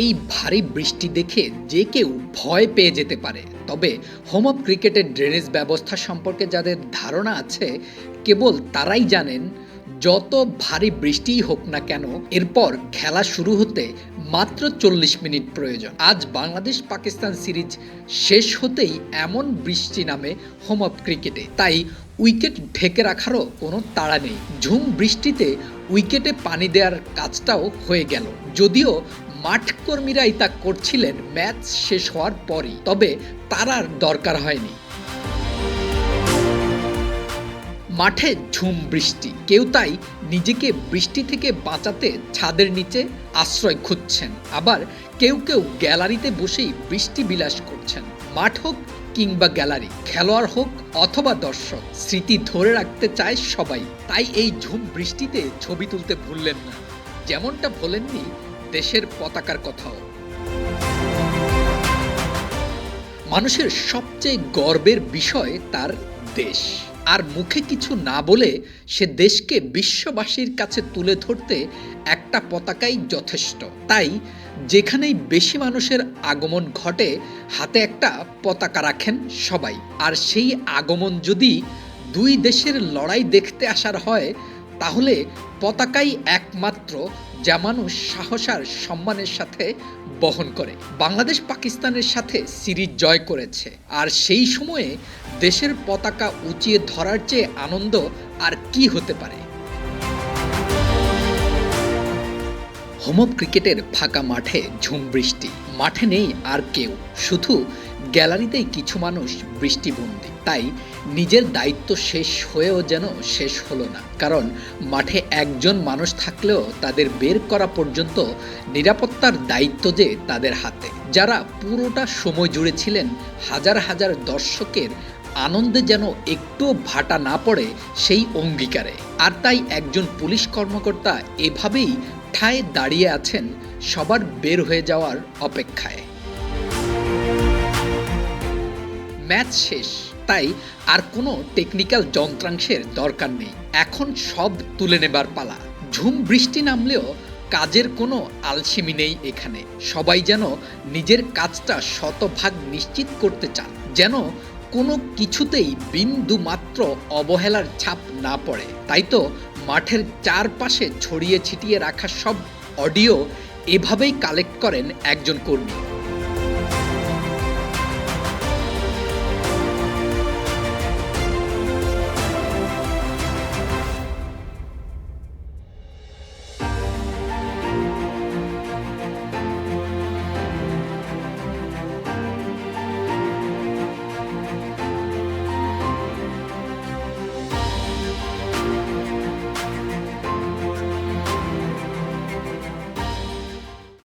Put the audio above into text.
এই ভারী বৃষ্টি দেখে যে কেউ ভয় পেয়ে যেতে পারে, তবে হোম অফ ক্রিকেটের ড্রেনেজ ব্যবস্থা সম্পর্কে যাদের ধারণা আছে কেবল তারাই জানেন যত ভারী বৃষ্টিই হোক না কেন এরপর খেলা শুরু হতে মাত্র 40 মিনিট প্রয়োজন। আজ বাংলাদেশ পাকিস্তান সিরিজ শেষ হতেই এমন বৃষ্টি নামে হোম অফ ক্রিকেটে, তাই উইকেট ঢেকে রাখারও কোনো তাড়া নেই। ঝুম বৃষ্টিতে উইকেটে পানি দেওয়ার কাজটাও হয়ে গেল, যদিও মাঠ কর্মীরাই তা করছিলেন ম্যাচ শেষ হওয়ার পরই, তবে তার আর দরকার হয়নি। মাঠে ঝুম বৃষ্টি, কেউ তাই নিজেকে বৃষ্টি থেকে বাঁচাতে ছাদের নিচে আশ্রয় খুঁজছেন, আবার কেউ কেউ গ্যালারিতে বসেই বৃষ্টি বিলাস করছেন। মাঠ হোক কিংবা গ্যালারি, খেলোয়াড় হোক অথবা দর্শক, স্মৃতি ধরে রাখতে চায় সবাই। তাই এই ঝুম বৃষ্টিতে ছবি তুলতে ভুললেন না, যেমনটা ভোলেননি দেশের পতাকার কথাও। মানুষের সবচেয়ে গর্বের বিষয় তার দেশ, আর মুখে কিছু না বলে সে দেশকে বিশ্ববাসীর কাছে তুলে ধরতে একটা পতাকাই যথেষ্ট। তাই যেখানেই বেশি মানুষের আগমন ঘটে হাতে একটা পতাকা রাখেন সবাই। আর সেই আগমন যদি দুই দেশের লড়াই দেখতে আসার হয় তাহলে পতাকাই একমাত্র যা মানুষ সাহস আর সম্মানের সাথে বহন করে। বাংলাদেশ পাকিস্তানের সাথে সিরিজ জয় করেছে, আর সেই সময়ে দেশের পতাকা উঁচিয়ে ধরার চেয়ে আনন্দ আর কি হতে পারে। হোম অফ ক্রিকেটের ফাঁকা মাঠে ঝুম বৃষ্টি, মাঠে নেই আর কেউ, শুধু গ্যালারিতেই কিছু মানুষ বৃষ্টিবন্দী। তাই নিজের দায়িত্ব শেষ হয়েও যেন শেষ হলো না, কারণ মাঠে একজন মানুষ থাকলেও তাদের বের করা পর্যন্ত নিরাপত্তার দায়িত্ব যে তাদের হাতে। যারা পুরোটা সময় জুড়ে ছিলেন হাজার হাজার দর্শকের আনন্দে যেন একটুও ভাটা না পড়ে সেই অঙ্গীকারে। আর তাই একজন পুলিশ কর্মকর্তা এভাবেই ঠায় দাঁড়িয়ে আছেন সবার বের হয়ে যাওয়ার অপেক্ষায়। ম্যাচ শেষ, তাই আর কোনো টেকনিক্যাল যন্ত্রাংশের দরকার নেই, এখন সব তুলে নেবার পালা। ঝুম বৃষ্টি নামলেও কাজের কোনো আলসেমি নেই এখানে, সবাই যেন নিজের কাজটা শতভাগ নিশ্চিত করতে চান, যেন কোনো কিছুতেই বিন্দু মাত্র অবহেলার ছাপ না পড়ে। তাই তো মাঠের চারপাশে ছড়িয়ে ছিটিয়ে রাখা সব অডিও এভাবেই কালেক্ট করেন একজন কর্মী।